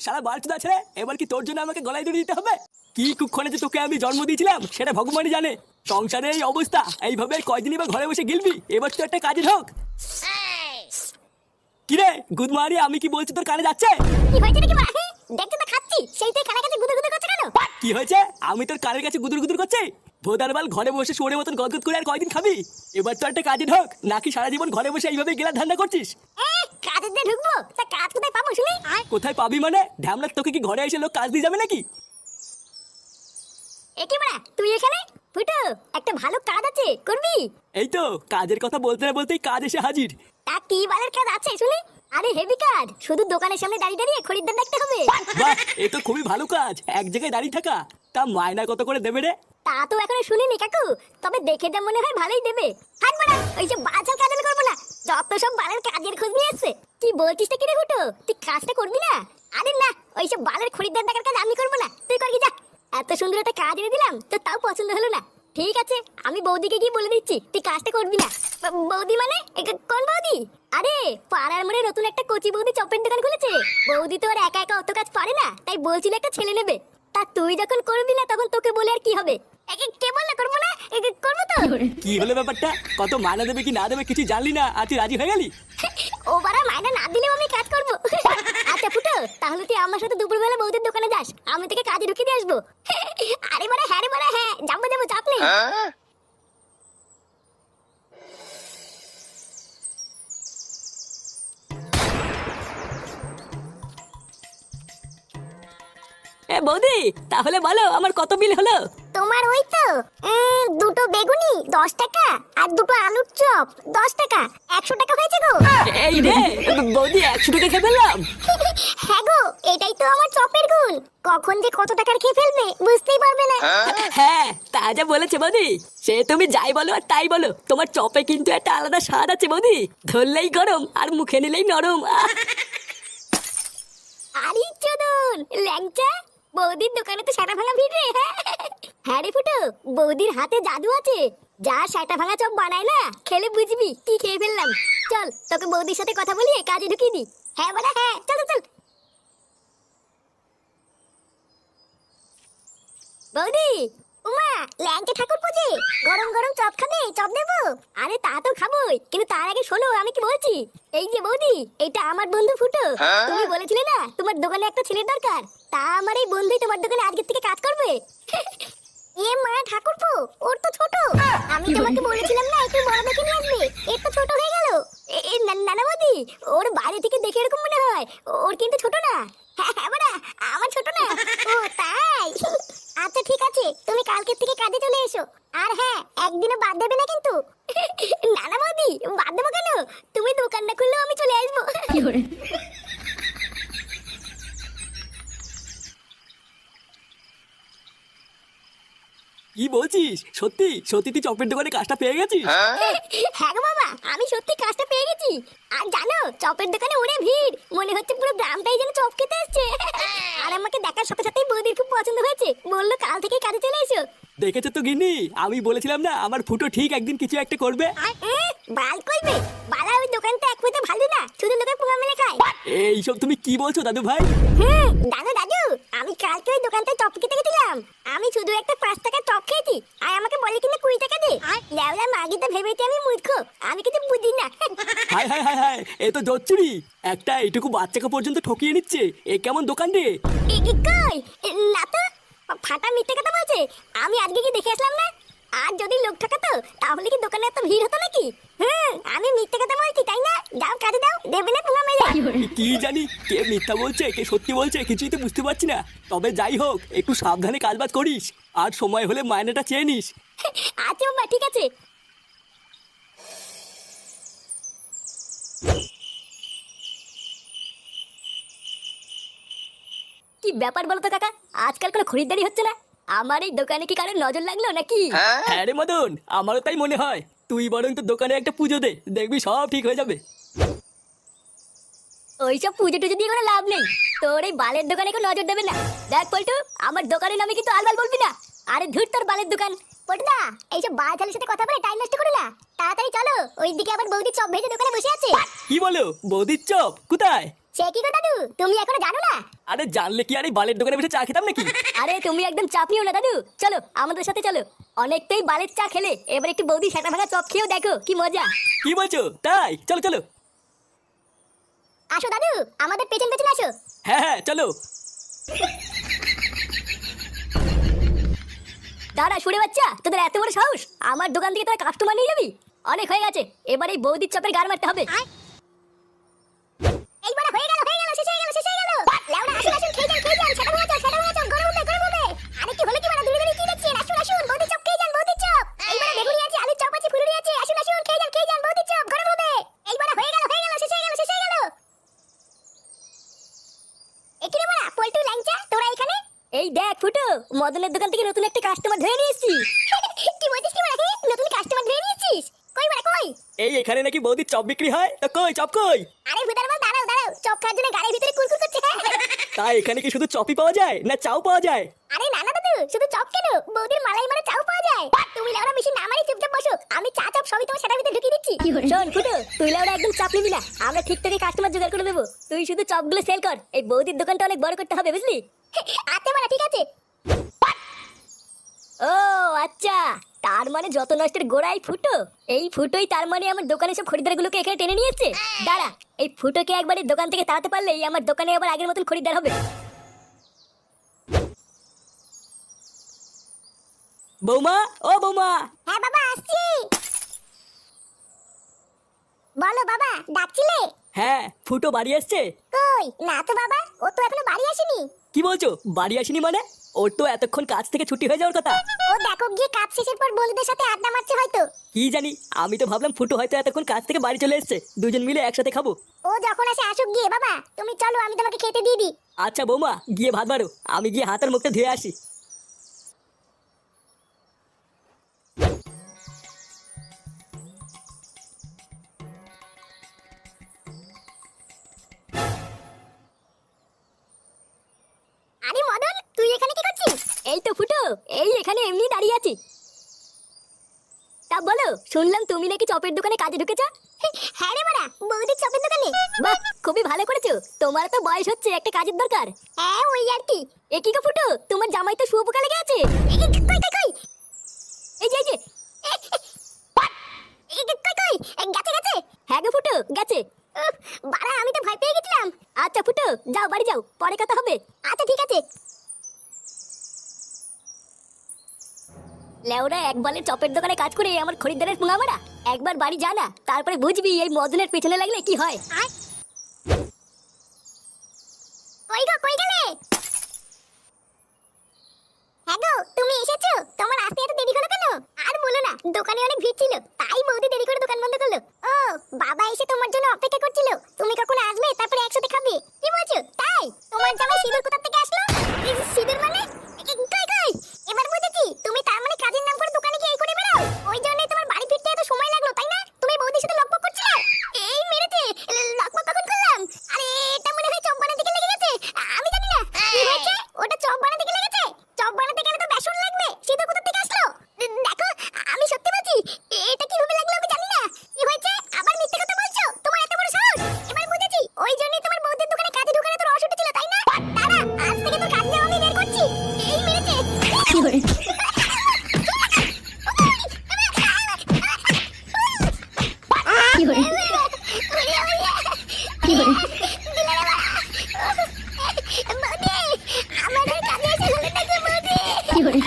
সারা বালচুদা ছেড়ে এবার কি তোর জন্য আমাকে গলায় দড়ি দিতে হবে? কি কুক্ষণে যে তোকে আমি জন্ম দিয়েছিলাম সেটা ভগবানই জানে। সংসারে এই অবস্থা, এইভাবে কয়দিনই বা ঘরে বসে গিলবি? এবার তো একটা কাজে ঢোক। কিরে গুদমারি, আমি কি বলছি তোর কানে যাচ্ছে? কি হয়েছে নাকি মারা? দেখতে তো খাচ্ছি, সেই তুই কানে কাছে গুদুর গুদুর করছে কেন? কি হয়েছে? আমি তোর কানের কাছে গুদুর গুদুর করছি? ভোদারবাল, ঘরে বসে শুয়োরের মতন গদগদ করে আর কয়দিন খাবি? এবার তো একটা কাজে ঢোক, নাকি সারা জীবন ঘরে বসে এইভাবে গেলা ধান্দা করছিস? কাজে দিয়ে ঢুকবো, তা কাজ কোথায় পাবো শুনি? কোথায় পাবি মানে? ঢ্যামলা, তোকে কি ঘরে এসে লোক কাজ দিয়ে যাবে নাকি? এ কি মারা, তুই এখানে? ফুটো, একটা ভালো কাজ আছে, করবি? এই তো কাজের কথা বলতে না বলতেই কাজ এসে হাজির। তা কি বালের কাজ আছে শুনি? আরে হেভি কাজ, শুধু দোকানের সামনে দাঁড়িয়ে দাঁড়িয়ে খরিদ্দার দেখতে হবে। বাহ, এ তো খুবই ভালো কাজ, এক জায়গায় দাঁড়িয়ে থাকা। তা মায়না কত করে দেবে রে? তা তো এখনো শুনিনি কাকু, তবে দেখে যা মনে হয় ভালোই দেবে। হাট মারা, ওই যে বাজার কাজ আমি করবো না, যত সব বালের কাজের খোঁজ নিয়ে এসছে। কি বলছিস কি রে ফুটো, তুই কাজটা করবি না? আরে না, ওই সব বালের খরিদ্দার দেখার কাজ আমি করবো না, তুই করবি যা। এত সুন্দর একটা কাজ এনে দিলাম তো তাও পছন্দ হলো না। ঠিক আছে, আমি বৌদিকে গিয়ে বলে দিচ্ছি তুই কাজটা করবি না। বৌদি মানে কোন বৌদি? আরে পাড়ার মোড়ে নতুন একটা কচি বৌদি চপের দোকান খুলেছে। বৌদি তো আর একা একা অত কাজ পারে না, তাই বলছিল একটা ছেলে নেবে। তা তুই যখন করবি না তখন তোকে বলে আর কি হবে? কে বললে করবো না? করবো তো। কি হলো ব্যাপারটা? কত মায়না দেবে কি না দেবে কিছু জানলি না, আর তুই রাজি হয়ে গেলি? ও বাড়া, মাইনা না দিলেও আমি কাজ করবো। আচ্ছা ফুটো, তাহলে তুই আমার সাথে দুপুরবেলা বৌদির দোকানে যাস, আমি তোকে কাজে ঢুকিয়ে দিয়ে আসবো। আরে বাড়া, হ্যাঁ রে বাড়া, হ্যাঁ যাবো যাবো, চাপ নেই। এ বৌদি, তাহলে বলো আমার কত বিল হলো? তোমার ওই তো দুটো বেগুনি 10 টাকা আর দুটো আলুর চপ 10 টাকা, 100 টাকা হয়েছে গো। এই রে বৌদি, 100 টাকা খেয়ে ফেললাম। হ্যাঁ গো, এটাই তো আমার চপের গুণ, কখন যে কত টাকার খেয়ে ফেলবে বুঝতেই পারবে না। হ্যাঁ, তা যা বলেছে বৌদি, সে তুমি যাই বলো আর তাই বলো, তোমার চপে কিন্তু একটা আলাদা স্বাদ আছে বৌদি। ধরলেই গরম আর মুখে নিলেই নরম। আরে চোদন ল্যাংচা, বৌদির দোকানে তো সাটা ভাঙা ভিড় রে। হ্যাঁ রে ফুটো, বৌদির হাতে জাদু আছে, যা সাটা ভাঙা চপ বানায় না, খেলে বুঝবি কি খেয়ে ফেললাম। চল তোকে বৌদির সাথে কথা বলিয়ে কাজে ঢুকিয়ে দি। হ্যাঁ বড়া, হ্যাঁ চল চল। বৌদি, উমা ল্যাংচা ঠাকুর পুজে, গরম গরম চপ খাবে? চপ দেবো? আরে তা তো খাবোই, কিন্তু তার আগে শোনো আমি কি বলছি। এই যে বৌদি, এটা আমার বন্ধু ফুটো। তুমি বলেছিলে না তোমার দোকানে একটা ছেলের দরকার, তা আমার এই বন্ধুই তোমার দোকানে আজকে থেকে কাজ করবে। এ মা ঠাকুরপো, ওর তো ছোট। আমি তোমাকে বলেছিলাম না একটু বড় দেখে নিয়ে আসবে, এর তো ছোট হয়ে গেল। নানা বৌদি, ওর বাইরে থেকে দেখে এরকম মনে হয়, ওর কিন্তু ছোট না। হ্যাঁ হ্যাঁ বড়া, আমার ছোট না। ও তাই? আচ্ছা ঠিক আছে, তুমি কালকে থেকে কাজে চলে এসো। আর হ্যাঁ, একদিনও বাদ দেবে না কিন্তু। নানা বৌদি, বাদ দেবো কেন? তুমি দোকান না খুললেও আমি চলে আসবো। কি বলছিস? সত্যি সত্যি তুই চপের দোকানে কাজটা পেয়ে গেছিস? হ্যাঁ গো বাবা, আমি সত্যি কাজটা পেয়ে গেছি। আর জানো, চপের দোকানে ওরে ভিড়, মনে হচ্ছে পুরো গ্রামটাই যেন চপ খেতে আসছে। আর আমাকে দেখার সাথে সাথেই বৌদির খুব পছন্দ হয়েছে, বললো কাল থেকে কাজে চলে এসো। দেখেছো তো গিন্নি, আমি বলেছিলাম না আমার ফুটো ঠিক একদিন কিছু একটা করবে। বাল কইবে বালা, ওই দোকানটা এক পয়সা ভালো না, শুধু লোকে পোঙা মেরে খায়। এইসব তুমি কি বলছো দাদু ভাই? দাদু দাদু, আমি কালকে ওই দোকানটায় চপ খেতে গেছিলাম, আমি শুধু একটা 5 টাকার চপ খেয়েছি, আর আমাকে বলে কিনা 20 টাকা দে। লেওলা মাগি তো ভেবেছি আমি মূর্খ, আমি কিছু বুঝি না। হাই হাই হাই হাই, এ তো জচ্চুরি, একটা এইটুকু বাচ্চাকে পর্যন্ত ঠকিয়ে নিচ্ছে, এ কেমন দোকান রে? কই না তো, ফাটা মিথ্যে কথা বলছে। আমি আজকে কি দেখে আসলাম না? আর যদি লোক ঠকাতো তাহলে কি দোকানে এত ভিড় হতো নাকি? আমি মিথ্যে কথা বলছি তাই না? যাও কাজে দাও, দেবে না তোমার মেয়ে। কি জানি কে মিথ্যা বলছে কে সত্যি বলছে, কিছুই তো বুঝতে পারছি না। তবে যাই হোক, একটু সাবধানে কাজবাজ করিস, আর সময় হলে মাইনেটা চেয়ে নিস। আচ্ছা বাবা, ঠিক আছে। কি ব্যাপার বলো তো কাকা, আজকাল কোনো খরিদ্দারি হচ্ছে না? আমার এই দোকানে কি কারোর নজর লাগলো নাকি? হ্যাঁ রে মদন, আমারও তাই মনে হয়। তুই বরং তো দোকানে একটা পুজো দে, দেখবি সব ঠিক হয়ে যাবে। ওইসব পুজো টুজো দিয়ে কোনো লাভ নেই, তোর এই বালের দোকানে কেউ নজর দেবে না। দেখ পল্টু, আমার দোকানের নামে কিন্তু আলবাল বলবি না। আরে ধুর তোর বালের দোকান। পল্টুদা, এইসব বালছালের সাথে কথা বলে টাইম নষ্ট করো না, তাড়াতাড়ি চলো, ওইদিকে আবার বৌদি চপ ভেজে দোকানে বসে আছে। কি বলো? বৌদির চপ কোথায়? সে কি গো দাদু, তুমি এখনো জানো না? আরে জানলে কি আর এই বালের দোকানে বসে চা খেতাম নাকি? আরে তুমি একদম চাপ নিও না দাদু, চলো আমাদের সাথে চলো। অনেকটাই বালের চা খেলে, এবার একটু বৌদি সেটা ভাঙা চপ খেয়েও দেখো কি মজা। কি বলছো তাই? চলো চলো। আসো দাদু, আমাদের পেছন পেছন আসো। হ্যাঁ হ্যাঁ চলো। দাঁড়া শুনে বাচ্চা, তোদের এত বড় সাহস আমার দোকান থেকে তোরা কাস্টমার নিয়ে যাবি? অনেক হয়ে গেছে, এবার এই বৌদির চপের গার মারতে হবে। এইবার হয়ে গেল শেষ হয়ে গেল লেওড়া আসুন আসুন খেয়ে যান সেটা ভাঙা চপ গরম হবে। আরে কি হলো কি মানে দূরে কি দেখছেন? আসুন বৌদির চপ খেয়ে যান বৌদির চপ। এইবার বেগুনি আছে, আলুর চপ আছে, ফুলুরি আছে, আসুন খেয়ে যান বৌদির চপ গরম হবে। এইবার হয়ে গেল শেষ হয়ে গেল। এখানে বড়া পল্টু ল্যাংচা তোরা এখানে? এই দেখ ফুটো, মদনের দোকান থেকে নতুন একটা কাস্টমার ধরে নিয়ে এসেছি। কি বলছিস কি বড়া? নতুন কাস্টমার ধরে নিয়েছিস? কই বড়া কই? এই এখানে নাকি বৌদির চপ বিক্রি হয়, তো কই চপ কই? আরে ভুদার বল দাঁড়াও চপ খাওয়ার জন্য গাড়ির ভিতরে কুরকুর করছে। তাই এখানে কি শুধু চপই পাওয়া যায় না চাও পাওয়া যায়? আরে না দাদু, শুধু চপ কেন, বৌদির মালাই মানে চাও পাওয়া যায়। তুমি লাউড়া মেশিন না মারি চুপচাপ বসো, আমি চা চপ সবই তোমার সেটার ভিতরে ঢুকিয়ে দিচ্ছি। শোন ফুটো, তুই লাউড়া একদম চাপ নিবি না, আমরা ঠিক থেকে কাস্টমার জোগাড় করে দেবো। তুই শুধু চপগুলো সেল কর, এই বৌদির দোকানটা অনেক বড় করতে হবে বুঝলি? আচ্ছা মানে ঠিক আছে। ও আচ্ছা, তার মানে যত নষ্টের গোড়াই ফুটো। এই ফুটোই তার মানে আমার দোকানে সব খরিদ্দারগুলোকে এখানে টেনে নিয়েছে। দাঁড়া, এই ফুটোকে একবার এই দোকান থেকে তাড়াতে পারলেই আমার দোকানে আবার আগের মতন খরিদ্দার হবে। বৌমা, ও বৌমা। হ্যাঁ বাবা আসছি। বলো বাবা, ডাকছিলে? হ্যাঁ, ফুটো বাড়ি আসছে? কই না তো বাবা, ও তো এখনো বাড়ি আসেনি। কি বলছো বাড়ি আসেনি মানে? ওর তো এতক্ষণ কাজ থেকে ছুটি হয়ে যাওয়ার কথা। ও দেখো গিয়ে কাজ শেষের পর বন্ধুদের সাথে আড্ডা মারছে হয়তো। কি জানি, আমি তো ভাবলাম ফুটো হয়তো এতক্ষণ কাজ থেকে বাড়ি চলে এসেছে, দুজন মিলে একসাথে খাবো। ও যখন আসে আসুক গিয়ে বাবা, তুমি চলো আমি তোমাকে খেতে দিয়ে দিই। আচ্ছা বৌমা, গিয়ে ভাত বাড়ো, আমি গিয়ে হাতের মুখটা ধুয়ে আসি। আরে মদন, তুই এখানে কি করছিস? এই তো ফুটো, এই এখানে এমনি দাঁড়িয়ে আছি। তা বলো, শুনলাম তুমি নাকি চপের দোকানে কাজে ঢুকেছ? হ্যাঁ রে বড়া, বৌদির চপের দোকানে। বাহ, খুবই ভালো করেছো, তোমার তো বয়স হচ্ছে, একটা কাজের দরকার। হ্যাঁ ওই আর কি। এ কি গো ফুটো, তোমার জামাই তো শুয়োপোকা লেগে আছে। কই এই যে গেছে। হ্যাঁ গো ফুটো গেছে। বাড়া, আমি তো ভয় পেয়ে গেছিলাম। আচ্ছা ফুটো, যাও বাড়ি যাও, পরে কথা হবে। আচ্ছা ঠিক আছে। লেওরা এক বলে চপের দোকানে কাজ করে আমার খরিদ্দারের পুঙা মারা। একবার বাড়ি যা না, তারপরে বুঝবি এই মদনের পেছনে লাগলে কি হয়। কই গো, কই গেলে? হ্যাঁ গো, তুমি এসেছো? তোমার আসতে এত দেরি হলো কেন? আর বলো না, দোকানে অনেক ভিড় ছিল, তাই বৌদি দেরি করে দোকান বন্ধ করলো। ও বাবা এসে তোমার জন্য অপেক্ষা করছিল, তুমি কখন আসবে তারপরে একসাথে খাবে। কি বলছো তাই? তোমার জামাই সিঁদুর কোথা থেকে আসলো? সিঁদুর মানে? কই এবার বুঝেছি, তুমি তার মানে কাজের নাম করে দোকানে গিয়ে এই করে বেড়াও। ওই জন্যই তোমার বাড়ি ফিরতে এত সময় লাগলো তাই না? তুমি বৌদির সাথে লকপক করছিলে। এই মেরেছে, লকপক কখন করলাম? আরে এটা মনে হয় চপ বানাতে গিয়ে লেগে গেছে। আমি জানি না কি হয়েছে, ওটা চপ বানাতে গিয়ে লেগেছে। চপ বানাতে গেলে তো বেসন লাগবে, সিঁদুর কোথা থেকে আসলো? দেখো আমি সত্যি বলছি, এটা কিভাবে লাগলো আমি জানি না। কি হয়েছে, আবার মিথ্যে কথা বলছো? তোমার এত বড় সাহস! এবার বুঝেছি, ওই জন্যই তোমার বৌদির দোকানে কাজে ঢোকানো তোর অসুবিধা ছিল তাই না? দাদা, আজ থেকে তোর কাজ দেওয়া আমি বের করছি। এই মেরেছে। কি করে? আমাদের কাজে এসে হলো নাকি বৌদি?